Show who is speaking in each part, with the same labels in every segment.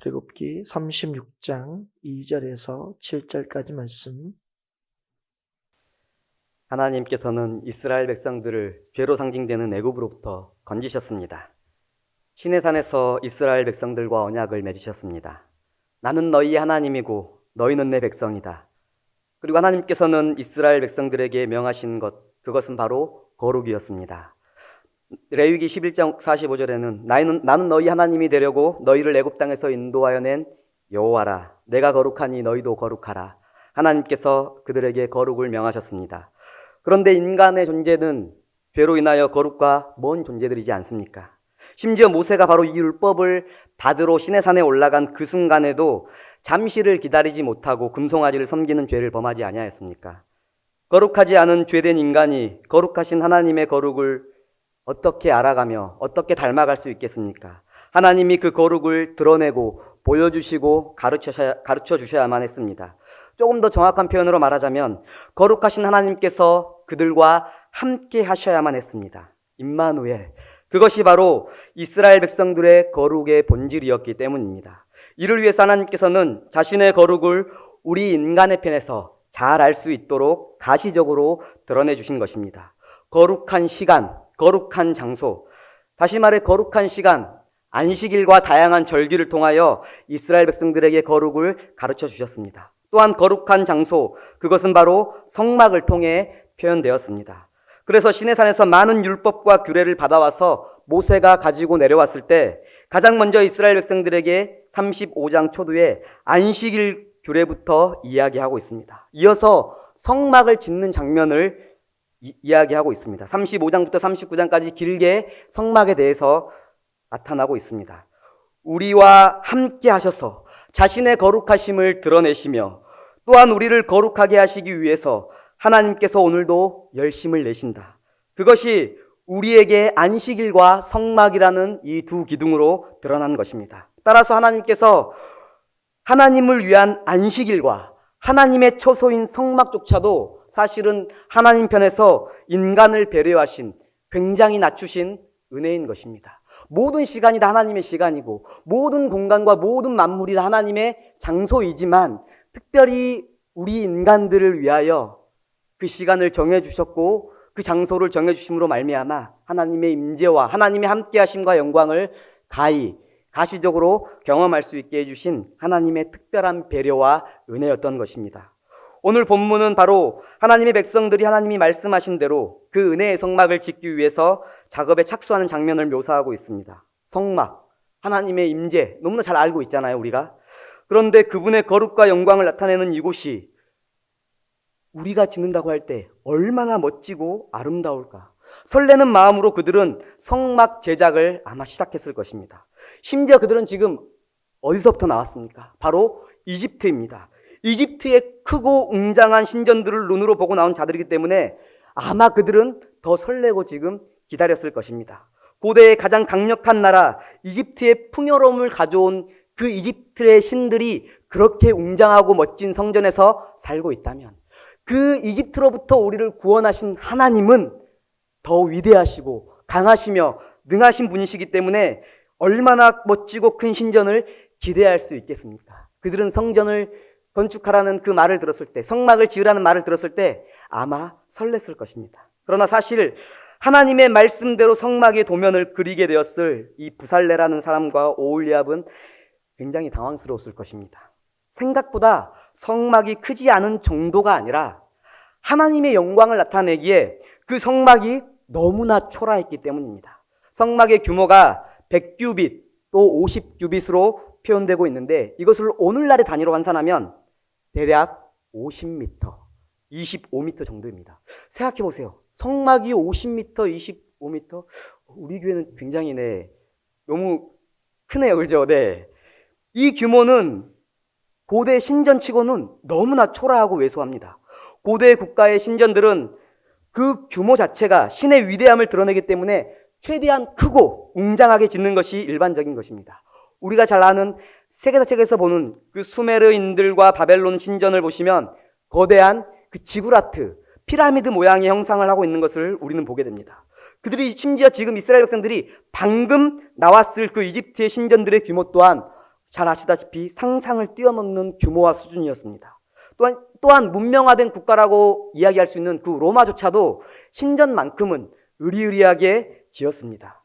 Speaker 1: 출애굽기 36장 2절에서 7절까지 말씀.
Speaker 2: 하나님께서는 이스라엘 백성들을 죄로 상징되는 애굽으로부터 건지셨습니다. 시내산에서 이스라엘 백성들과 언약을 맺으셨습니다. 나는 너희의 하나님이고 너희는 내 백성이다. 그리고 하나님께서는 이스라엘 백성들에게 명하신 그것은 바로 거룩이었습니다. 레위기 11장 45절에는 나는 너희 하나님이 되려고 너희를 애굽 땅에서 인도하여 낸 여호와라. 내가 거룩하니 너희도 거룩하라. 하나님께서 그들에게 거룩을 명하셨습니다. 그런데 인간의 존재는 죄로 인하여 거룩과 먼 존재들이지 않습니까? 심지어 모세가 바로 이 율법을 받으러 시내산에 올라간 그 순간에도 잠시를 기다리지 못하고 금송아지를 섬기는 죄를 범하지 아니하였습니까? 거룩하지 않은 죄된 인간이 거룩하신 하나님의 거룩을 어떻게 알아가며 어떻게 닮아갈 수 있겠습니까? 하나님이 그 거룩을 드러내고 보여주시고 가르쳐 주셔야만 했습니다. 조금 더 정확한 표현으로 말하자면 거룩하신 하나님께서 그들과 함께 하셔야만 했습니다. 임마누엘, 그것이 바로 이스라엘 백성들의 거룩의 본질이었기 때문입니다. 이를 위해서 하나님께서는 자신의 거룩을 우리 인간의 편에서 잘 알 수 있도록 가시적으로 드러내 주신 것입니다. 거룩한 시간, 거룩한 장소, 다시 말해 거룩한 시간, 안식일과 다양한 절기를 통하여 이스라엘 백성들에게 거룩을 가르쳐 주셨습니다. 또한 거룩한 장소, 그것은 바로 성막을 통해 표현되었습니다. 그래서 시내산에서 많은 율법과 규례를 받아와서 모세가 가지고 내려왔을 때 가장 먼저 이스라엘 백성들에게 35장 초두에 안식일 규례부터 이야기하고 있습니다. 이어서 성막을 짓는 장면을 이야기하고 있습니다. 35장부터 39장까지 길게 성막에 대해서 나타나고 있습니다. 우리와 함께 하셔서 자신의 거룩하심을 드러내시며 또한 우리를 거룩하게 하시기 위해서 하나님께서 오늘도 열심을 내신다. 그것이 우리에게 안식일과 성막이라는 이 두 기둥으로 드러난 것입니다. 따라서 하나님께서 하나님을 위한 안식일과 하나님의 처소인 성막조차도 사실은 하나님 편에서 인간을 배려하신, 굉장히 낮추신 은혜인 것입니다. 모든 시간이 다 하나님의 시간이고 모든 공간과 모든 만물이 다 하나님의 장소이지만 특별히 우리 인간들을 위하여 그 시간을 정해주셨고 그 장소를 정해주심으로 말미암아 하나님의 임재와 하나님의 함께하심과 영광을 가시적으로 경험할 수 있게 해주신 하나님의 특별한 배려와 은혜였던 것입니다. 오늘 본문은 바로 하나님의 백성들이 하나님이 말씀하신 대로 그 은혜의 성막을 짓기 위해서 작업에 착수하는 장면을 묘사하고 있습니다. 성막, 하나님의 임재, 너무나 잘 알고 있잖아요, 우리가. 그런데 그분의 거룩과 영광을 나타내는 이곳이 우리가 짓는다고 할 때 얼마나 멋지고 아름다울까. 설레는 마음으로 그들은 성막 제작을 아마 시작했을 것입니다. 심지어 그들은 지금 어디서부터 나왔습니까? 바로 이집트입니다. 이집트의 크고 웅장한 신전들을 눈으로 보고 나온 자들이기 때문에 아마 그들은 더 설레고 지금 기다렸을 것입니다. 고대의 가장 강력한 나라 이집트의 풍요로움을 가져온 그 이집트의 신들이 그렇게 웅장하고 멋진 성전에서 살고 있다면 그 이집트로부터 우리를 구원하신 하나님은 더 위대하시고 강하시며 능하신 분이시기 때문에 얼마나 멋지고 큰 신전을 기대할 수 있겠습니까? 그들은 성전을 건축하라는 그 말을 들었을 때, 성막을 지으라는 말을 들었을 때 아마 설렜을 것입니다. 그러나 사실 하나님의 말씀대로 성막의 도면을 그리게 되었을 이 부살레라는 사람과 오홀리압은 굉장히 당황스러웠을 것입니다. 생각보다 성막이 크지 않은 정도가 아니라 하나님의 영광을 나타내기에 그 성막이 너무나 초라했기 때문입니다. 성막의 규모가 100규빗 또 50규빗으로 표현되고 있는데 이것을 오늘날의 단위로 환산하면 대략 50m, 25m 정도입니다. 생각해 보세요. 성막이 50m, 25m? 우리 교회는 굉장히 너무 크네요. 그죠? 네. 이 규모는 고대 신전치고는 너무나 초라하고 왜소합니다. 고대 국가의 신전들은 그 규모 자체가 신의 위대함을 드러내기 때문에 최대한 크고 웅장하게 짓는 것이 일반적인 것입니다. 우리가 잘 아는 세계사책에서 보는 그 수메르인들과 바벨론 신전을 보시면 거대한 그 지구라트, 피라미드 모양의 형상을 하고 있는 것을 우리는 보게 됩니다. 그들이 심지어 지금 이스라엘 백성들이 방금 나왔을 그 이집트의 신전들의 규모 또한 잘 아시다시피 상상을 뛰어넘는 규모와 수준이었습니다. 또한 문명화된 국가라고 이야기할 수 있는 그 로마조차도 신전만큼은 으리으리하게 지었습니다.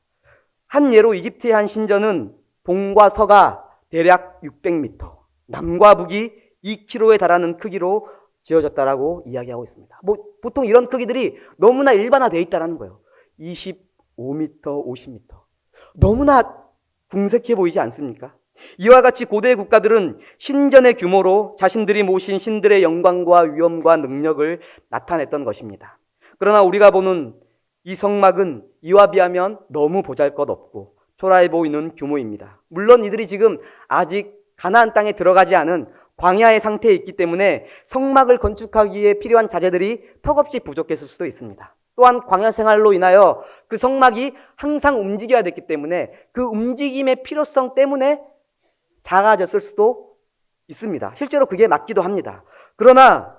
Speaker 2: 한 예로 이집트의 한 신전은 동과 서가 대략 600m, 남과 북이 2km에 달하는 크기로 지어졌다라고 이야기하고 있습니다. 보통 이런 크기들이 너무나 일반화되어 있다는 거예요. 25m, 50m. 너무나 궁색해 보이지 않습니까? 이와 같이 고대 국가들은 신전의 규모로 자신들이 모신 신들의 영광과 위엄과 능력을 나타냈던 것입니다. 그러나 우리가 보는 이 성막은 이와 비하면 너무 보잘것없고 초라해 보이는 규모입니다. 물론 이들이 지금 아직 가나안 땅에 들어가지 않은 광야의 상태에 있기 때문에 성막을 건축하기에 필요한 자재들이 턱없이 부족했을 수도 있습니다. 또한 광야 생활로 인하여 그 성막이 항상 움직여야 됐기 때문에 그 움직임의 필요성 때문에 작아졌을 수도 있습니다. 실제로 그게 맞기도 합니다. 그러나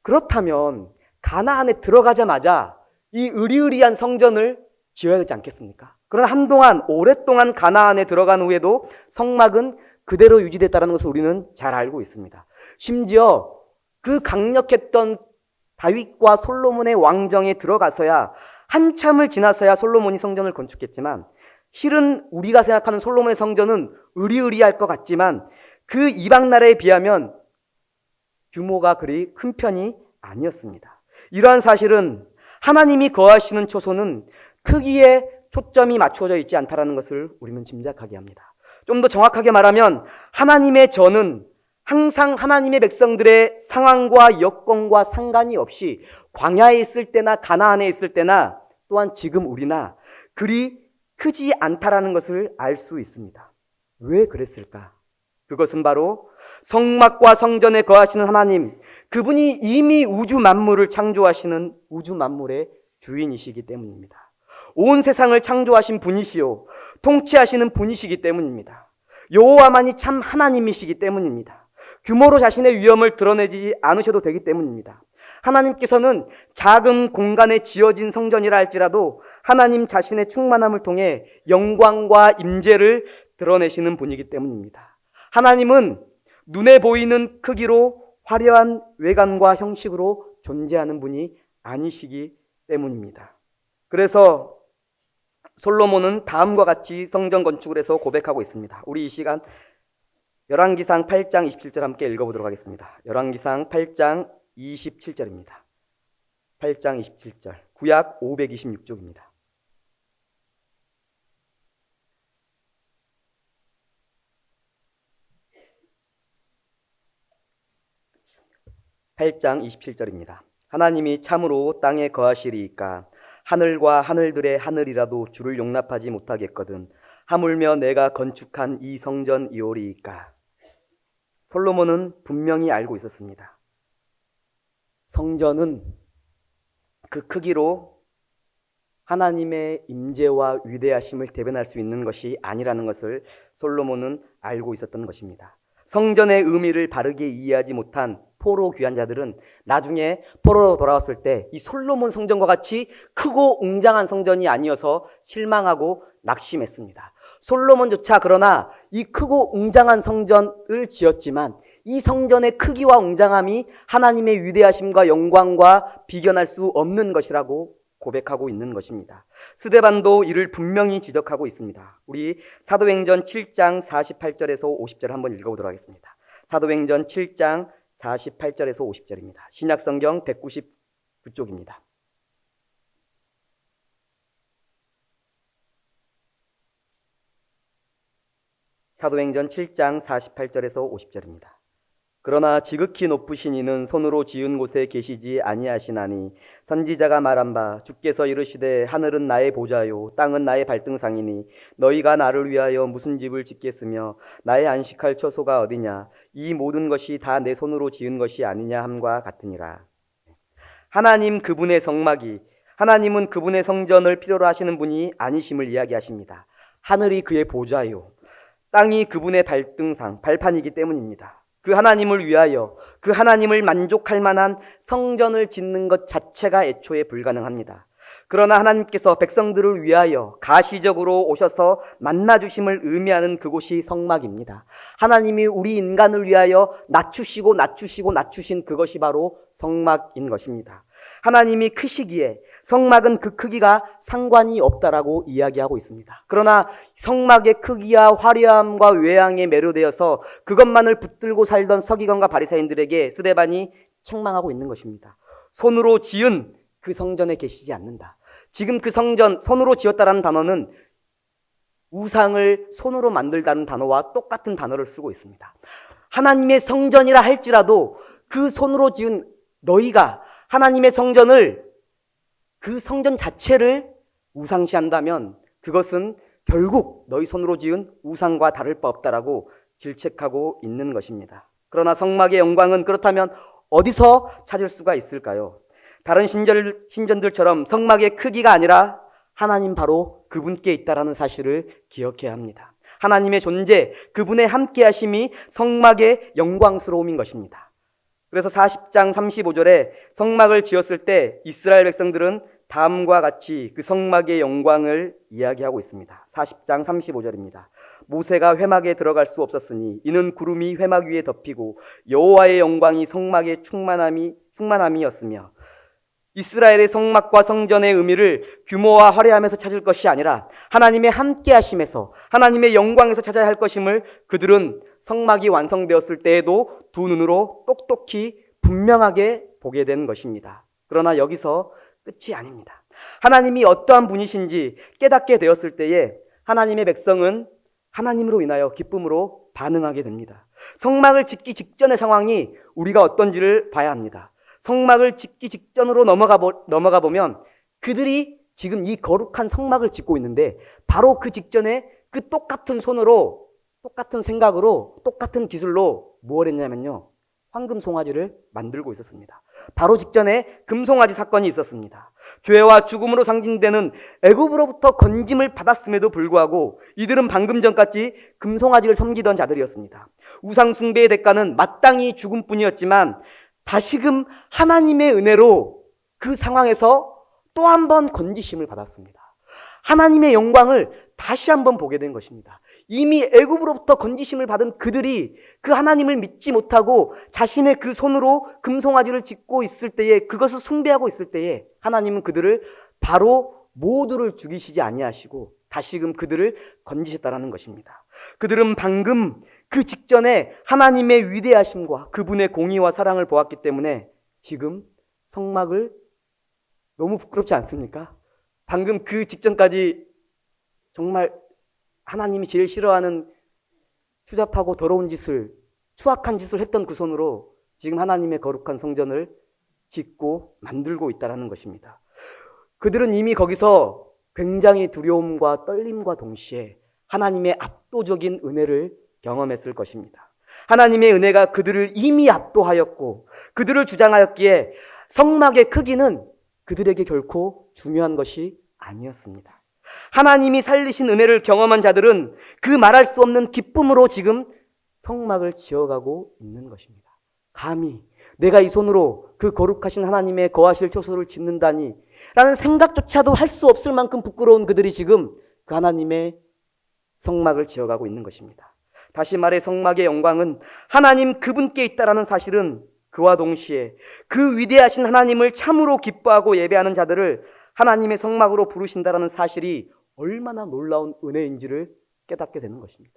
Speaker 2: 그렇다면 가나안에 들어가자마자 이 으리으리한 성전을 지어야 되지 않겠습니까? 그러나 오랫동안 가나안에 들어간 후에도 성막은 그대로 유지됐다는 것을 우리는 잘 알고 있습니다. 심지어 그 강력했던 다윗과 솔로몬의 왕정에 들어가서야 한참을 지나서야 솔로몬이 성전을 건축했지만, 실은 우리가 생각하는 솔로몬의 성전은 으리으리할 것 같지만 그 이방 나라에 비하면 규모가 그리 큰 편이 아니었습니다. 이러한 사실은 하나님이 거하시는 초소는 크기에 초점이 맞춰져 있지 않다는 것을 우리는 짐작하게 합니다. 좀 더 정확하게 말하면 하나님의 전은 항상 하나님의 백성들의 상황과 여건과 상관이 없이 광야에 있을 때나 가나안에 있을 때나 또한 지금 우리나 그리 크지 않다라는 것을 알 수 있습니다. 왜 그랬을까? 그것은 바로 성막과 성전에 거하시는 하나님, 그분이 이미 우주 만물을 창조하시는 우주 만물의 주인이시기 때문입니다. 온 세상을 창조하신 분이시요 통치하시는 분이시기 때문입니다. 여호와만이 참 하나님이시기 때문입니다. 규모로 자신의 위엄을 드러내지 않으셔도 되기 때문입니다. 하나님께서는 작은 공간에 지어진 성전이라 할지라도 하나님 자신의 충만함을 통해 영광과 임재를 드러내시는 분이기 때문입니다. 하나님은 눈에 보이는 크기로 화려한 외관과 형식으로 존재하는 분이 아니시기 때문입니다. 그래서 솔로몬은 다음과 같이 성전 건축을 해서 고백하고 있습니다. 우리 이 시간 열왕기상 8장 27절 함께 읽어보도록 하겠습니다. 열왕기상 8장 27절입니다. 8장 27절, 구약 526쪽입니다. (8장 27절입니다) 하나님이 참으로 땅에 거하시리이까 하늘과 하늘들의 하늘이라도 주를 용납하지 못하겠거든 하물며 내가 건축한 이 성전이오리이까. 솔로몬은 분명히 알고 있었습니다. 성전은 그 크기로 하나님의 임재와 위대하심을 대변할 수 있는 것이 아니라는 것을 솔로몬은 알고 있었던 것입니다. 성전의 의미를 바르게 이해하지 못한 포로 귀환 자들은 나중에 포로로 돌아왔을 때 이 솔로몬 성전과 같이 크고 웅장한 성전이 아니어서 실망하고 낙심했습니다. 솔로몬조차 그러나 이 크고 웅장한 성전을 지었지만 이 성전의 크기와 웅장함이 하나님의 위대하심과 영광과 비견할 수 없는 것이라고 고백하고 있는 것입니다. 스데반도 이를 분명히 지적하고 있습니다. 우리 사도행전 7장 48절에서 50절 한번 읽어보도록 하겠습니다. 사도행전 7장 48절에서 50절입니다. 신약성경 199쪽입니다. 사도행전 7장 48절에서 50절입니다. 그러나 지극히 높으신 이는 손으로 지은 곳에 계시지 아니하시나니 선지자가 말한 바 주께서 이르시되 하늘은 나의 보좌요 땅은 나의 발등상이니 너희가 나를 위하여 무슨 집을 짓겠으며 나의 안식할 처소가 어디냐 이 모든 것이 다 내 손으로 지은 것이 아니냐 함과 같으니라. 하나님 그분의 성막이, 하나님은 그분의 성전을 필요로 하시는 분이 아니심을 이야기하십니다. 하늘이 그의 보좌요 땅이 그분의 발등상, 발판이기 때문입니다. 그 하나님을 위하여 그 하나님을 만족할 만한 성전을 짓는 것 자체가 애초에 불가능합니다. 그러나 하나님께서 백성들을 위하여 가시적으로 오셔서 만나주심을 의미하는 그곳이 성막입니다. 하나님이 우리 인간을 위하여 낮추신 그것이 바로 성막인 것입니다. 하나님이 크시기에 성막은 그 크기가 상관이 없다라고 이야기하고 있습니다. 그러나 성막의 크기와 화려함과 외양에 매료되어서 그것만을 붙들고 살던 서기관과 바리새인들에게 스데반이 책망하고 있는 것입니다. 손으로 지은 그 성전에 계시지 않는다. 지금 그 성전, 손으로 지었다라는 단어는 우상을 손으로 만들다는 단어와 똑같은 단어를 쓰고 있습니다. 하나님의 성전이라 할지라도 그 손으로 지은 너희가 하나님의 성전을, 그 성전 자체를 우상시한다면 그것은 결국 너희 손으로 지은 우상과 다를 바 없다라고 질책하고 있는 것입니다. 그러나 성막의 영광은 그렇다면 어디서 찾을 수가 있을까요? 다른 신전들처럼 성막의 크기가 아니라 하나님 바로 그분께 있다라는 사실을 기억해야 합니다. 하나님의 존재, 그분의 함께 하심이 성막의 영광스러움인 것입니다. 그래서 40장 35절에 성막을 지었을 때 이스라엘 백성들은 다음과 같이 그 성막의 영광을 이야기하고 있습니다. 40장 35절입니다. 모세가 회막에 들어갈 수 없었으니 이는 구름이 회막 위에 덮이고 여호와의 영광이 성막의 충만함이었으며, 이스라엘의 성막과 성전의 의미를 규모와 화려함에서 찾을 것이 아니라 하나님의 함께 하심에서, 하나님의 영광에서 찾아야 할 것임을 그들은 성막이 완성되었을 때에도 두 눈으로 똑똑히 분명하게 보게 된 것입니다. 그러나 여기서 끝이 아닙니다. 하나님이 어떠한 분이신지 깨닫게 되었을 때에 하나님의 백성은 하나님으로 인하여 기쁨으로 반응하게 됩니다. 성막을 짓기 직전의 상황이 우리가 어떤지를 봐야 합니다. 성막을 짓기 직전으로 넘어가 보면 그들이 지금 이 거룩한 성막을 짓고 있는데 바로 그 직전에 그 똑같은 손으로, 똑같은 생각으로, 똑같은 기술로 뭘 했냐면요, 황금 송아지를 만들고 있었습니다. 바로 직전에 금송아지 사건이 있었습니다. 죄와 죽음으로 상징되는 애굽으로부터 건짐을 받았음에도 불구하고 이들은 방금 전까지 금송아지를 섬기던 자들이었습니다. 우상 숭배의 대가는 마땅히 죽음뿐이었지만 다시금 하나님의 은혜로 그 상황에서 또 한 번 건지심을 받았습니다. 하나님의 영광을 다시 한번 보게 된 것입니다. 이미 애굽으로부터 건지심을 받은 그들이 그 하나님을 믿지 못하고 자신의 그 손으로 금송아지를 짓고 있을 때에, 그것을 숭배하고 있을 때에 하나님은 그들을 바로 모두를 죽이시지 아니하시고 다시금 그들을 건지셨다라는 것입니다. 그들은 방금 그 직전에 하나님의 위대하심과 그분의 공의와 사랑을 보았기 때문에 지금 성막을, 너무 부끄럽지 않습니까? 방금 그 직전까지 정말 하나님이 제일 싫어하는 추잡하고 더러운 짓을, 추악한 짓을 했던 그 손으로 지금 하나님의 거룩한 성전을 짓고 만들고 있다는 것입니다. 그들은 이미 거기서 굉장히 두려움과 떨림과 동시에 하나님의 압도적인 은혜를 경험했을 것입니다. 하나님의 은혜가 그들을 이미 압도하였고 그들을 주장하였기에 성막의 크기는 그들에게 결코 중요한 것이 아니었습니다. 하나님이 살리신 은혜를 경험한 자들은 그 말할 수 없는 기쁨으로 지금 성막을 지어가고 있는 것입니다. 감히 내가 이 손으로 그 거룩하신 하나님의 거하실 처소를 짓는다니 라는 생각조차도 할 수 없을 만큼 부끄러운 그들이 지금 그 하나님의 성막을 지어가고 있는 것입니다. 다시 말해 성막의 영광은 하나님 그분께 있다라는 사실은 그와 동시에 그 위대하신 하나님을 참으로 기뻐하고 예배하는 자들을 하나님의 성막으로 부르신다라는 사실이 얼마나 놀라운 은혜인지를 깨닫게 되는 것입니다.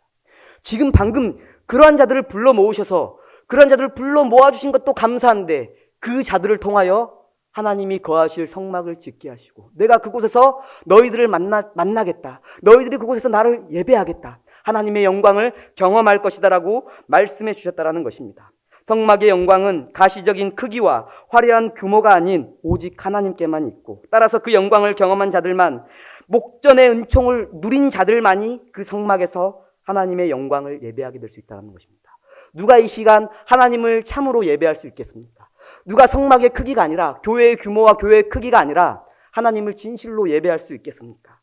Speaker 2: 지금 방금 그러한 자들을 불러 모으셔서 그러한 자들을 불러 모아주신 것도 감사한데 그 자들을 통하여 하나님이 거하실 성막을 짓게 하시고 내가 그곳에서 너희들을 만나겠다. 너희들이 그곳에서 나를 예배하겠다. 하나님의 영광을 경험할 것이다라고 말씀해 주셨다라는 것입니다. 성막의 영광은 가시적인 크기와 화려한 규모가 아닌 오직 하나님께만 있고, 따라서 그 영광을 경험한 자들만, 목전의 은총을 누린 자들만이 그 성막에서 하나님의 영광을 예배하게 될 수 있다는 것입니다. 누가 이 시간 하나님을 참으로 예배할 수 있겠습니까? 누가 성막의 크기가 아니라, 교회의 규모와 교회의 크기가 아니라 하나님을 진실로 예배할 수 있겠습니까?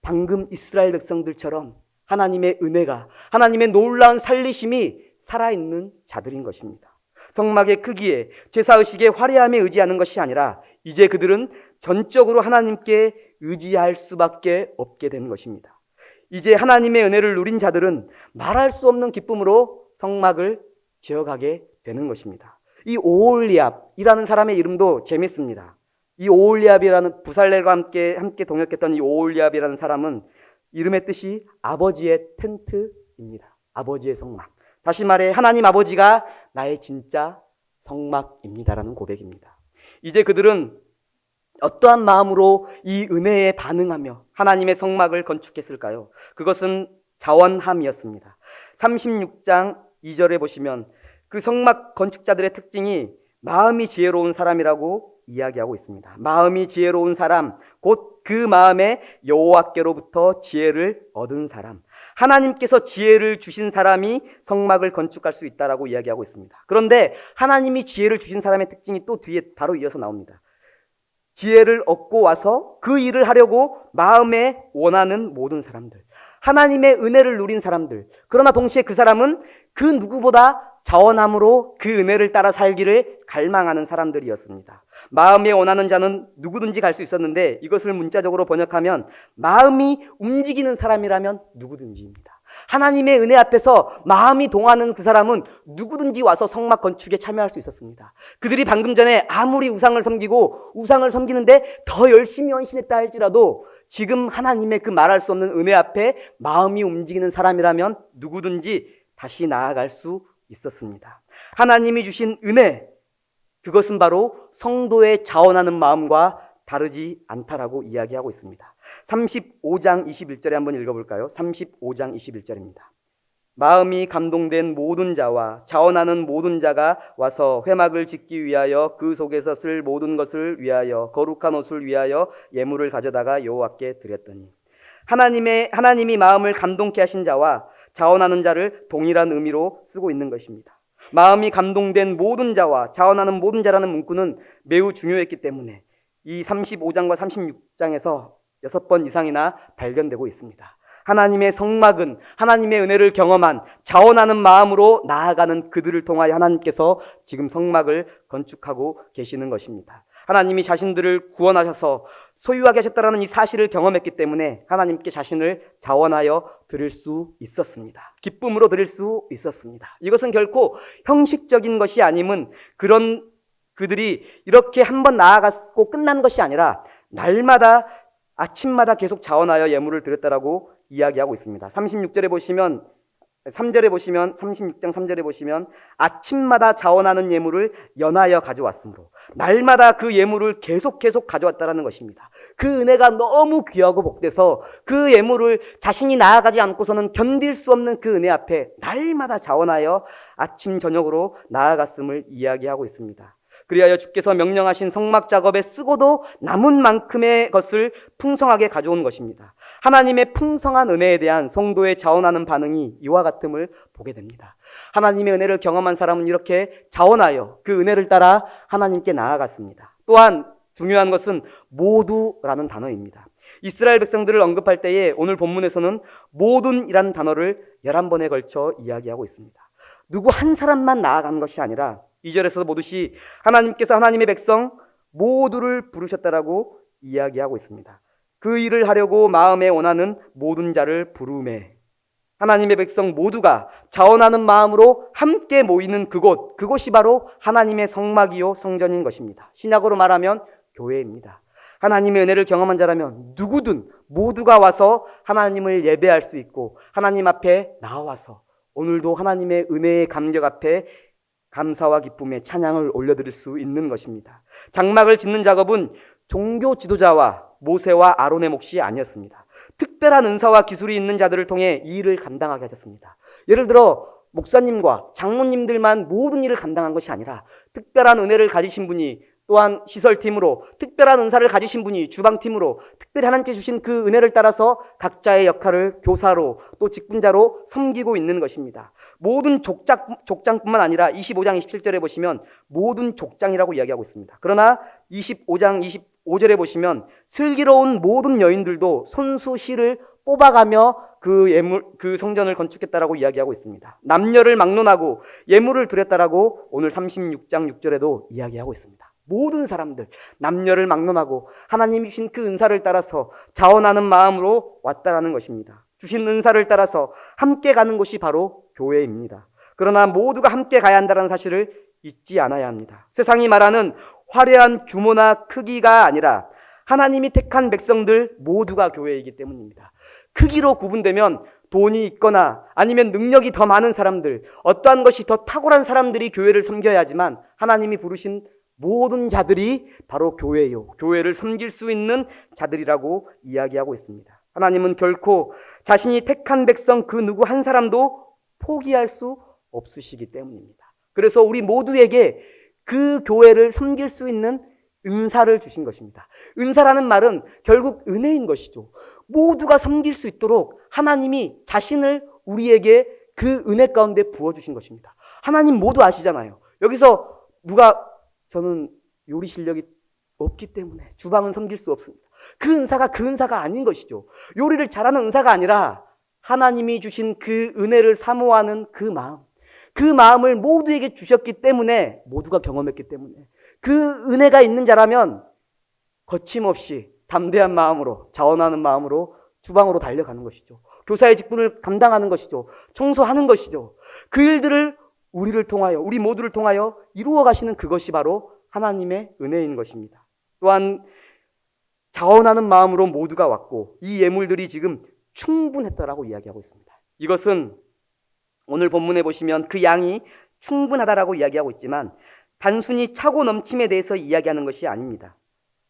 Speaker 2: 방금 이스라엘 백성들처럼 하나님의 은혜가, 하나님의 놀라운 살리심이 살아있는 자들인 것입니다. 성막의 크기에, 제사의식의 화려함에 의지하는 것이 아니라 이제 그들은 전적으로 하나님께 의지할 수밖에 없게 되는 것입니다. 이제 하나님의 은혜를 누린 자들은 말할 수 없는 기쁨으로 성막을 지어가게 되는 것입니다. 이 오홀리압이라는 사람의 이름도 재밌습니다. 이 오홀리압이라는 부살렐과 함께 동역했던 이 오홀리압이라는 사람은 이름의 뜻이 아버지의 텐트입니다. 아버지의 성막. 다시 말해 하나님 아버지가 나의 진짜 성막입니다라는 고백입니다. 이제 그들은 어떠한 마음으로 이 은혜에 반응하며 하나님의 성막을 건축했을까요? 그것은 자원함이었습니다. 36장 2절에 보시면 그 성막 건축자들의 특징이 마음이 지혜로운 사람이라고 이야기하고 있습니다. 마음이 지혜로운 사람, 곧 그 마음에 여호와께로부터 지혜를 얻은 사람, 하나님께서 지혜를 주신 사람이 성막을 건축할 수 있다라고 이야기하고 있습니다. 그런데 하나님이 지혜를 주신 사람의 특징이 또 뒤에 바로 이어서 나옵니다. 지혜를 얻고 와서 그 일을 하려고 마음에 원하는 모든 사람들, 하나님의 은혜를 누린 사람들, 그러나 동시에 그 사람은 그 누구보다 자원함으로 그 은혜를 따라 살기를 갈망하는 사람들이었습니다. 마음에 원하는 자는 누구든지 갈 수 있었는데 이것을 문자적으로 번역하면 마음이 움직이는 사람이라면 누구든지입니다. 하나님의 은혜 앞에서 마음이 동하는 그 사람은 누구든지 와서 성막 건축에 참여할 수 있었습니다. 그들이 방금 전에 아무리 우상을 섬기고 우상을 섬기는데 더 열심히 헌신했다 할지라도 지금 하나님의 그 말할 수 없는 은혜 앞에 마음이 움직이는 사람이라면 누구든지 다시 나아갈 수 있었습니다. 하나님이 주신 은혜, 그것은 바로 성도의 자원하는 마음과 다르지 않다라고 이야기하고 있습니다. 35장 21절에 한번 읽어볼까요? 35장 21절입니다. 마음이 감동된 모든 자와 자원하는 모든 자가 와서 회막을 짓기 위하여 그 속에서 쓸 모든 것을 위하여 거룩한 옷을 위하여 예물을 가져다가 여호와께 드렸더니, 하나님이 마음을 감동케 하신 자와 자원하는 자를 동일한 의미로 쓰고 있는 것입니다. 마음이 감동된 모든 자와 자원하는 모든 자라는 문구는 매우 중요했기 때문에 이 35장과 36장에서 6번 이상이나 발견되고 있습니다. 하나님의 성막은 하나님의 은혜를 경험한 자원하는 마음으로 나아가는 그들을 통하여 하나님께서 지금 성막을 건축하고 계시는 것입니다. 하나님이 자신들을 구원하셔서 소유하게 하셨다는 이 사실을 경험했기 때문에 하나님께 자신을 자원하여 드릴 수 있었습니다. 기쁨으로 드릴 수 있었습니다. 이것은 결코 형식적인 것이 아님은 그런 그들이 이렇게 한번 나아갔고 끝난 것이 아니라 날마다 아침마다 계속 자원하여 예물을 드렸다라고 이야기하고 있습니다. 36절에 보시면 36장 3절에 보시면 아침마다 자원하는 예물을 연하여 가져왔으므로 날마다 그 예물을 계속 가져왔다라는 것입니다. 그 은혜가 너무 귀하고 복돼서 그 예물을 자신이 나아가지 않고서는 견딜 수 없는 그 은혜 앞에 날마다 자원하여 아침 저녁으로 나아갔음을 이야기하고 있습니다. 그리하여 주께서 명령하신 성막 작업에 쓰고도 남은 만큼의 것을 풍성하게 가져온 것입니다. 하나님의 풍성한 은혜에 대한 성도의 자원하는 반응이 이와 같음을 보게 됩니다. 하나님의 은혜를 경험한 사람은 이렇게 자원하여 그 은혜를 따라 하나님께 나아갔습니다. 또한 중요한 것은 모두라는 단어입니다. 이스라엘 백성들을 언급할 때에 오늘 본문에서는 모든이라는 단어를 11번에 걸쳐 이야기하고 있습니다. 누구 한 사람만 나아간 것이 아니라 2절에서 보듯이 하나님께서 하나님의 백성 모두를 부르셨다라고 이야기하고 있습니다. 그 일을 하려고 마음에 원하는 모든 자를 부르매, 하나님의 백성 모두가 자원하는 마음으로 함께 모이는 그곳이 바로 하나님의 성막이요 성전인 것입니다. 신약으로 말하면 교회입니다. 하나님의 은혜를 경험한 자라면 누구든 모두가 와서 하나님을 예배할 수 있고 하나님 앞에 나와서 오늘도 하나님의 은혜의 감격 앞에 감사와 기쁨의 찬양을 올려드릴 수 있는 것입니다. 장막을 짓는 작업은 종교 지도자와 모세와 아론의 몫이 아니었습니다. 특별한 은사와 기술이 있는 자들을 통해 이 일을 감당하게 하셨습니다. 예를 들어 목사님과 장로님들만 모든 일을 감당한 것이 아니라 특별한 은혜를 가지신 분이, 또한 시설팀으로 특별한 은사를 가지신 분이 주방팀으로 특별히 하나님께 주신 그 은혜를 따라서 각자의 역할을 교사로 또 직분자로 섬기고 있는 것입니다. 모든 족장뿐만 아니라 25장 27절에 보시면 모든 족장이라고 이야기하고 있습니다. 그러나 25장 25절에 보시면 슬기로운 모든 여인들도 손수 실을 뽑아가며 그 성전을 건축했다라고 이야기하고 있습니다. 남녀를 막론하고 예물을 드렸다라고 오늘 36장 6절에도 이야기하고 있습니다. 모든 사람들, 남녀를 막론하고 하나님이 주신 그 은사를 따라서 자원하는 마음으로 왔다라는 것입니다. 주신 은사를 따라서 함께 가는 곳이 바로 교회입니다. 그러나 모두가 함께 가야 한다는 사실을 잊지 않아야 합니다. 세상이 말하는 화려한 규모나 크기가 아니라 하나님이 택한 백성들 모두가 교회이기 때문입니다. 크기로 구분되면 돈이 있거나 아니면 능력이 더 많은 사람들, 어떠한 것이 더 탁월한 사람들이 교회를 섬겨야 하지만 하나님이 부르신 모든 자들이 바로 교회요. 교회를 섬길 수 있는 자들이라고 이야기하고 있습니다. 하나님은 결코 자신이 택한 백성 그 누구 한 사람도 포기할 수 없으시기 때문입니다. 그래서 우리 모두에게 그 교회를 섬길 수 있는 은사를 주신 것입니다. 은사라는 말은 결국 은혜인 것이죠. 모두가 섬길 수 있도록 하나님이 자신을 우리에게 그 은혜 가운데 부어주신 것입니다. 하나님 모두 아시잖아요. 여기서 누가 저는 요리 실력이 없기 때문에 주방은 섬길 수 없습니다. 그 은사가 아닌 것이죠. 요리를 잘하는 은사가 아니라 하나님이 주신 그 은혜를 사모하는 그 마음을 모두에게 주셨기 때문에 모두가 경험했기 때문에 그 은혜가 있는 자라면 거침없이 담대한 마음으로 자원하는 마음으로 주방으로 달려가는 것이죠. 교사의 직분을 감당하는 것이죠. 청소하는 것이죠. 그 일들을 우리를 통하여 우리 모두를 통하여 이루어 가시는 그것이 바로 하나님의 은혜인 것입니다. 또한 자원하는 마음으로 모두가 왔고 이 예물들이 지금 충분했다라고 이야기하고 있습니다. 이것은 오늘 본문에 보시면 그 양이 충분하다라고 이야기하고 있지만 단순히 차고 넘침에 대해서 이야기하는 것이 아닙니다.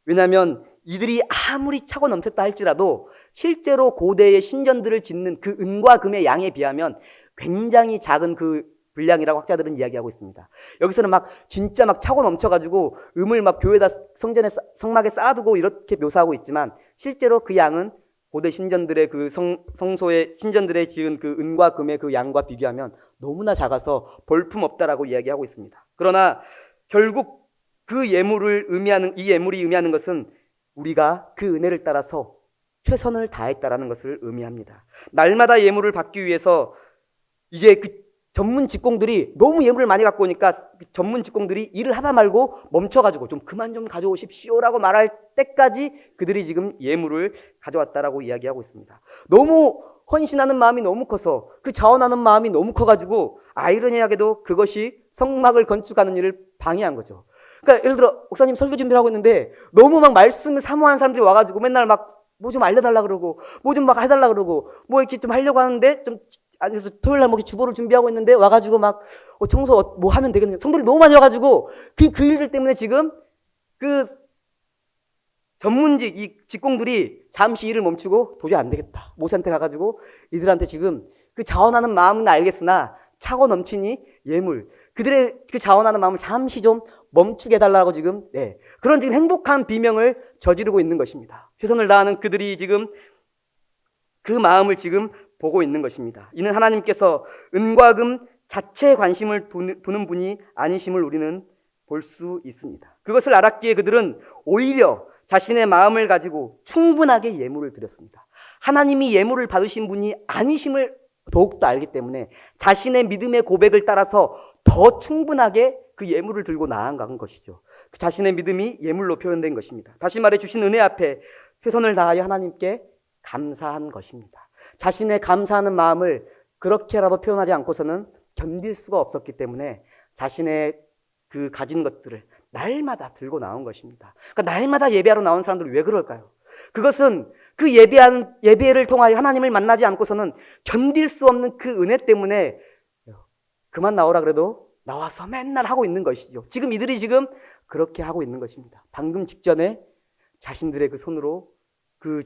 Speaker 2: 왜냐하면 이들이 아무리 차고 넘쳤다 할지라도 실제로 고대의 신전들을 짓는 그 은과 금의 양에 비하면 굉장히 작은 그 분량이라고 학자들은 이야기하고 있습니다. 여기서는 진짜 차고 넘쳐가지고 음을 교회에다 성막에 쌓아두고 이렇게 묘사하고 있지만 실제로 그 양은 고대 신전들의 그 성소의 신전들의 지은 그 은과 금의 그 양과 비교하면 너무나 작아서 볼품없다라고 이야기하고 있습니다. 그러나 결국 이 예물이 의미하는 것은 우리가 그 은혜를 따라서 최선을 다했다라는 것을 의미합니다. 날마다 예물을 받기 위해서 이제 그 전문 직공들이 너무 예물을 많이 갖고 오니까 전문 직공들이 일을 하다 말고 멈춰가지고 좀 그만 좀 가져오십시오라고 말할 때까지 그들이 지금 예물을 가져왔다라고 이야기하고 있습니다. 너무 헌신하는 마음이 너무 커서 그 자원하는 마음이 너무 커가지고 아이러니하게도 그것이 성막을 건축하는 일을 방해한 거죠. 그러니까 예를 들어 목사님 설교 준비를 하고 있는데 너무 말씀을 사모하는 사람들이 와가지고 맨날 뭐 좀 알려달라 그러고 뭐 좀 해달라 그러고 뭐 이렇게 좀 하려고 하는데 좀 그래서 토요일 날 주보를 준비하고 있는데 와가지고 청소 뭐 하면 되겠네요. 성도들이 너무 많이 와가지고 그 일들 때문에 지금 그 전문직 이 직공들이 잠시 일을 멈추고 도저히 안 되겠다. 모세한테 가가지고 이들한테 지금 그 자원하는 마음은 알겠으나 차고 넘치니 예물 그들의 그 자원하는 마음을 잠시 좀 멈추게 해달라고 지금 그런 지금 행복한 비명을 저지르고 있는 것입니다. 최선을 다하는 그들이 지금 그 마음을 지금 보고 있는 것입니다. 이는 하나님께서 은과 금 자체에 관심을 두는 분이 아니심을 우리는 볼 수 있습니다. 그것을 알았기에 그들은 오히려 자신의 마음을 가지고 충분하게 예물을 드렸습니다. 하나님이 예물을 받으신 분이 아니심을 더욱더 알기 때문에 자신의 믿음의 고백을 따라서 더 충분하게 그 예물을 들고 나아간 것이죠. 그 자신의 믿음이 예물로 표현된 것입니다. 다시 말해 주신 은혜 앞에 최선을 다하여 하나님께 감사한 것입니다. 자신의 감사하는 마음을 그렇게라도 표현하지 않고서는 견딜 수가 없었기 때문에 자신의 그 가진 것들을 날마다 들고 나온 것입니다. 그러니까 날마다 예배하러 나온 사람들이 왜 그럴까요? 그것은 그 예배를 통하여 하나님을 만나지 않고서는 견딜 수 없는 그 은혜 때문에 그만 나오라 그래도 나와서 맨날 하고 있는 것이죠. 지금 이들이 지금 그렇게 하고 있는 것입니다. 방금 직전에 자신들의 그 손으로 그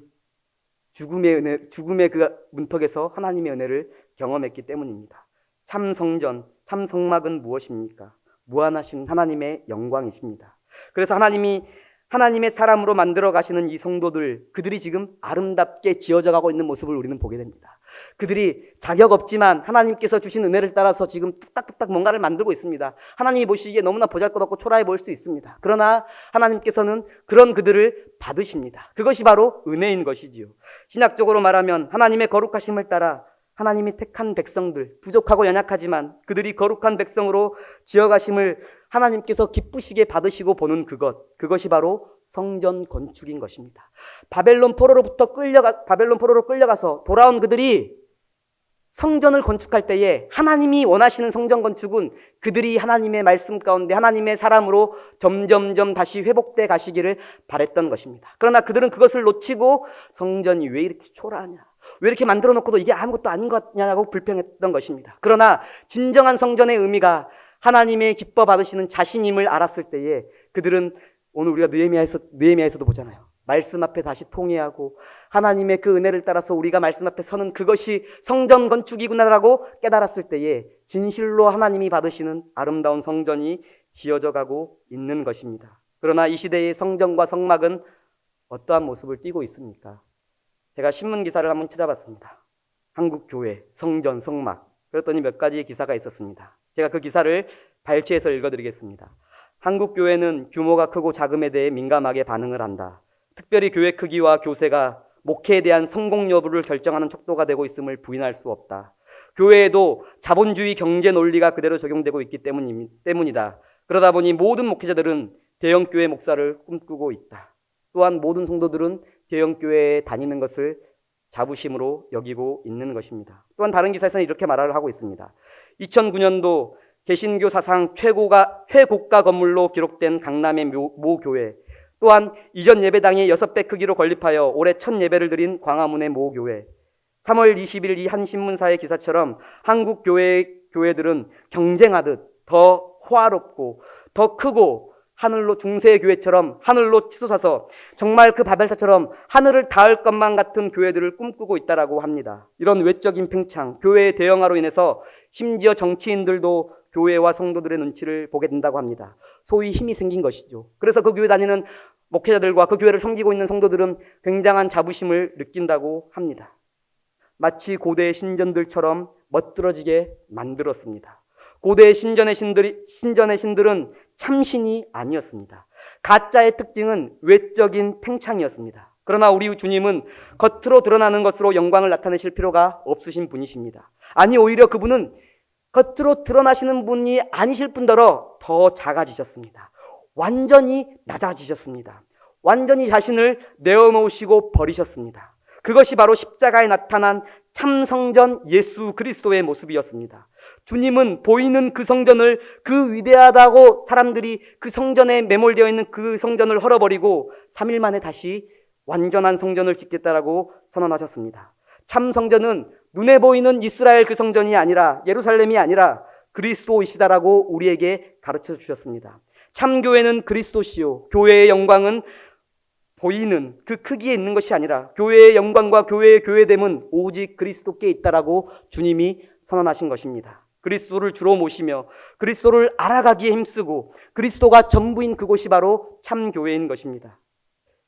Speaker 2: 죽음의 그 문턱에서 하나님의 은혜를 경험했기 때문입니다. 참 성전, 참 성막은 무엇입니까? 무한하신 하나님의 영광이십니다. 그래서 하나님의 사람으로 만들어 가시는 이 성도들, 그들이 지금 아름답게 지어져 가고 있는 모습을 우리는 보게 됩니다. 그들이 자격 없지만 하나님께서 주신 은혜를 따라서 지금 뚝딱뚝딱 뭔가를 만들고 있습니다. 하나님이 보시기에 너무나 보잘것없고 초라해 보일 수 있습니다. 그러나 하나님께서는 그런 그들을 받으십니다. 그것이 바로 은혜인 것이지요. 신학적으로 말하면 하나님의 거룩하심을 따라 하나님이 택한 백성들, 부족하고 연약하지만 그들이 거룩한 백성으로 지어가심을 하나님께서 기쁘시게 받으시고 보는 그것이 바로 성전 건축인 것입니다. 바벨론 포로로 끌려가서 돌아온 그들이 성전을 건축할 때에 하나님이 원하시는 성전 건축은 그들이 하나님의 말씀 가운데 하나님의 사람으로 점점점 다시 회복돼 가시기를 바랬던 것입니다. 그러나 그들은 그것을 놓치고 성전이 왜 이렇게 초라하냐, 왜 이렇게 만들어 놓고도 이게 아무것도 아닌 것 같냐고 불평했던 것입니다. 그러나 진정한 성전의 의미가 하나님의 기뻐 받으시는 자신임을 알았을 때에 그들은, 오늘 우리가 느헤미야에서도 보잖아요. 말씀 앞에 다시 통회하고 하나님의 그 은혜를 따라서 우리가 말씀 앞에 서는 그것이 성전 건축이구나라고 깨달았을 때에 진실로 하나님이 받으시는 아름다운 성전이 지어져 가고 있는 것입니다. 그러나 이 시대의 성전과 성막은 어떠한 모습을 띠고 있습니까? 제가 신문 기사를 한번 찾아봤습니다. 한국 교회, 성전, 성막. 그랬더니 몇 가지의 기사가 있었습니다. 제가 그 기사를 발췌해서 읽어드리겠습니다. 한국 교회는 규모가 크고 작음에 대해 민감하게 반응을 한다. 특별히 교회 크기와 교세가 목회에 대한 성공 여부를 결정하는 척도가 되고 있음을 부인할 수 없다. 교회에도 자본주의 경제 논리가 그대로 적용되고 있기 때문이다. 그러다 보니 모든 목회자들은 대형교회 목사를 꿈꾸고 있다. 또한 모든 성도들은 대형교회에 다니는 것을 자부심으로 여기고 있는 것입니다. 또한 다른 기사에서는 이렇게 말을 하고 있습니다. 2009년도 개신교 사상 최고가 건물로 기록된 강남의 모 교회, 또한 이전 예배당의 6배 크기로 건립하여 올해 첫 예배를 드린 광화문의 모 교회, 3월 20일 이 한 신문사의 기사처럼 한국 교회들은 경쟁하듯 더 호화롭고 더 크고 하늘로 중세 교회처럼 하늘로 치솟아서 정말 그 바벨탑처럼 하늘을 닿을 것만 같은 교회들을 꿈꾸고 있다라고 합니다. 이런 외적인 팽창, 교회의 대형화로 인해서 심지어 정치인들도 교회와 성도들의 눈치를 보게 된다고 합니다. 소위 힘이 생긴 것이죠. 그래서 그 교회 다니는 목회자들과 그 교회를 섬기고 있는 성도들은 굉장한 자부심을 느낀다고 합니다. 마치 고대의 신전들처럼 멋들어지게 만들었습니다. 고대의 신전의 신들은 참신이 아니었습니다. 가짜의 특징은 외적인 팽창이었습니다. 그러나 우리 주님은 겉으로 드러나는 것으로 영광을 나타내실 필요가 없으신 분이십니다. 아니, 오히려 그분은 겉으로 드러나시는 분이 아니실 뿐더러 더 작아지셨습니다. 완전히 낮아지셨습니다. 완전히 자신을 내어놓으시고 버리셨습니다. 그것이 바로 십자가에 나타난 참성전 예수 그리스도의 모습이었습니다. 주님은 보이는 그 성전을, 그 위대하다고 사람들이 그 성전에 매몰되어 있는 그 성전을 헐어버리고 3일 만에 다시 완전한 성전을 짓겠다라고 선언하셨습니다. 참 성전은 눈에 보이는 이스라엘 그 성전이 아니라, 예루살렘이 아니라 그리스도이시다라고 우리에게 가르쳐 주셨습니다. 참 교회는 그리스도시요, 교회의 영광은 보이는 그 크기에 있는 것이 아니라 교회의 영광과 교회의 교회됨은 오직 그리스도께 있다라고 주님이 선언하신 것입니다. 그리스도를 주로 모시며 그리스도를 알아가기에 힘쓰고 그리스도가 전부인 그곳이 바로 참 교회인 것입니다.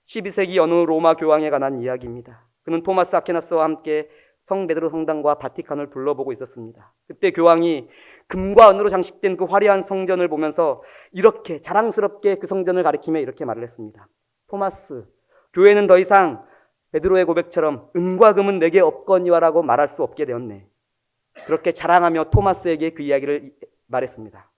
Speaker 2: 12세기 어느 로마 교황에 관한 이야기입니다. 그는 토마스 아퀴나스와 함께 성 베드로 성당과 바티칸을 둘러보고 있었습니다. 그때 교황이 금과 은으로 장식된 그 화려한 성전을 보면서 이렇게 자랑스럽게 그 성전을 가리키며 이렇게 말을 했습니다. 토마스, 교회는 더 이상 베드로의 고백처럼 은과 금은 내게 없거니와라고 말할 수 없게 되었네. 그렇게 자랑하며 토마스에게 그 이야기를 말했습니다.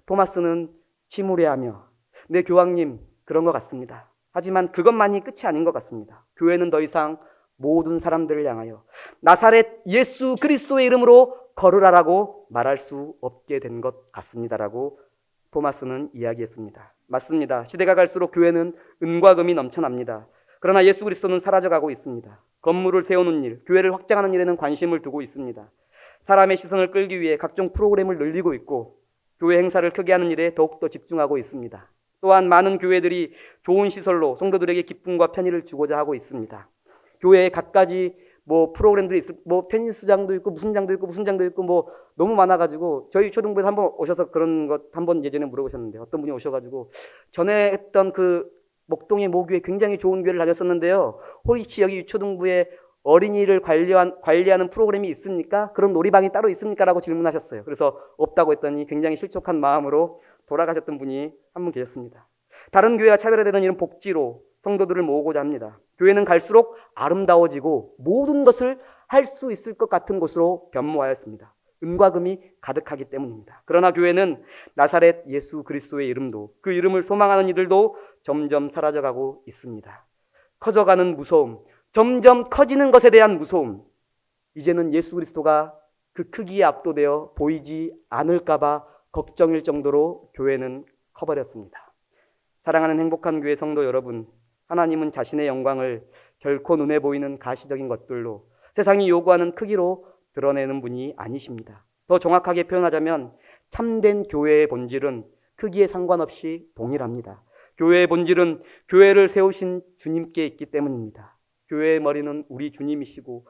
Speaker 2: 토마스는 침울해하며, 네 교황님, 그런 것 같습니다. 하지만 그것만이 끝이 아닌 것 같습니다. 교회는 더 이상 모든 사람들을 향하여 나사렛 예수 그리스도의 이름으로 걸으라라고 말할 수 없게 된 것 같습니다라고 토마스는 이야기했습니다. 맞습니다. 시대가 갈수록 교회는 은과 금이 넘쳐납니다. 그러나 예수 그리스도는 사라져가고 있습니다. 건물을 세우는 일, 교회를 확장하는 일에는 관심을 두고 있습니다. 사람의 시선을 끌기 위해 각종 프로그램을 늘리고 있고 교회 행사를 크게 하는 일에 더욱더 집중하고 있습니다. 또한 많은 교회들이 좋은 시설로 성도들에게 기쁨과 편의를 주고자 하고 있습니다. 교회에 갖가지 프로그램들이 테니스장도 있고 무슨 장도 있고 너무 많아가지고 저희 초등부에서 한번 오셔서 그런 것 한번 예전에 물어보셨는데, 어떤 분이 오셔가지고 전에 했던 그 목동의 모교회 굉장히 좋은 교회를 다녔었는데요, 혹시 여기 초등부에 어린이를 관리하는 프로그램이 있습니까? 그런 놀이방이 따로 있습니까? 라고 질문하셨어요. 그래서 없다고 했더니 굉장히 실족한 마음으로 돌아가셨던 분이 한 분 계셨습니다. 다른 교회와 차별화되는 이런 복지로 성도들을 모으고자 합니다. 교회는 갈수록 아름다워지고 모든 것을 할 수 있을 것 같은 곳으로 변모하였습니다. 은과 금이 가득하기 때문입니다. 그러나 교회는 나사렛 예수 그리스도의 이름도, 그 이름을 소망하는 이들도 점점 사라져가고 있습니다. 커져가는 무서움, 점점 커지는 것에 대한 무서움, 이제는 예수 그리스도가 그 크기에 압도되어 보이지 않을까봐 걱정일 정도로 교회는 커버렸습니다. 사랑하는 행복한 교회 성도 여러분, 하나님은 자신의 영광을 결코 눈에 보이는 가시적인 것들로, 세상이 요구하는 크기로 드러내는 분이 아니십니다. 더 정확하게 표현하자면 참된 교회의 본질은 크기에 상관없이 동일합니다. 교회의 본질은 교회를 세우신 주님께 있기 때문입니다. 교회의 머리는 우리 주님이시고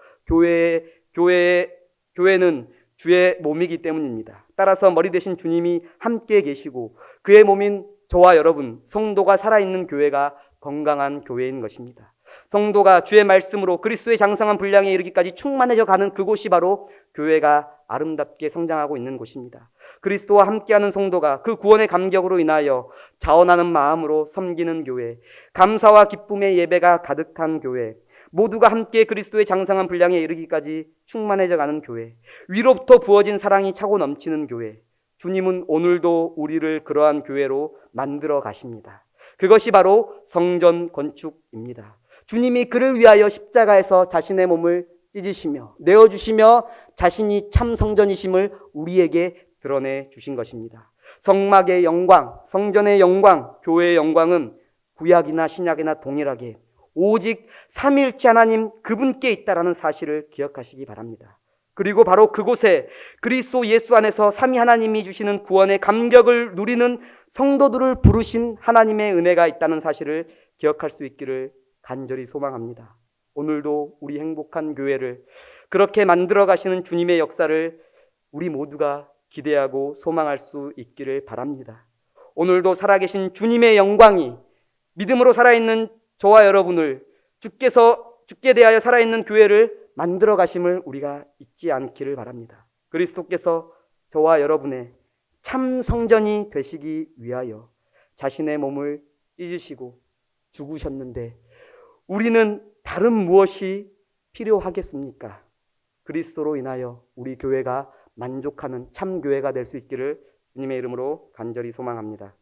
Speaker 2: 교회는 주의 몸이기 때문입니다. 따라서 머리 되신 주님이 함께 계시고 그의 몸인 저와 여러분, 성도가 살아있는 교회가 건강한 교회인 것입니다. 성도가 주의 말씀으로 그리스도의 장성한 분량에 이르기까지 충만해져 가는 그곳이 바로 교회가 아름답게 성장하고 있는 곳입니다. 그리스도와 함께하는 성도가 그 구원의 감격으로 인하여 자원하는 마음으로 섬기는 교회, 감사와 기쁨의 예배가 가득한 교회, 모두가 함께 그리스도의 장성한 분량에 이르기까지 충만해져 가는 교회, 위로부터 부어진 사랑이 차고 넘치는 교회, 주님은 오늘도 우리를 그러한 교회로 만들어 가십니다. 그것이 바로 성전 건축입니다. 주님이 그를 위하여 십자가에서 자신의 몸을 찢으시며 내어주시며 자신이 참 성전이심을 우리에게 드러내 주신 것입니다. 성막의 영광, 성전의 영광, 교회의 영광은 구약이나 신약이나 동일하게 오직 삼위일체 하나님 그분께 있다라는 사실을 기억하시기 바랍니다. 그리고 바로 그곳에 그리스도 예수 안에서 삼위 하나님이 주시는 구원의 감격을 누리는 성도들을 부르신 하나님의 은혜가 있다는 사실을 기억할 수 있기를 간절히 소망합니다. 오늘도 우리 행복한 교회를 그렇게 만들어 가시는 주님의 역사를 우리 모두가 기대하고 소망할 수 있기를 바랍니다. 오늘도 살아계신 주님의 영광이 믿음으로 살아있는 저와 여러분을 주께 대하여 살아있는 교회를 만들어 가심을 우리가 잊지 않기를 바랍니다. 그리스도께서 저와 여러분의 참 성전이 되시기 위하여 자신의 몸을 찢으시고 죽으셨는데 우리는 다른 무엇이 필요하겠습니까? 그리스도로 인하여 우리 교회가 만족하는 참 교회가 될 수 있기를 주님의 이름으로 간절히 소망합니다.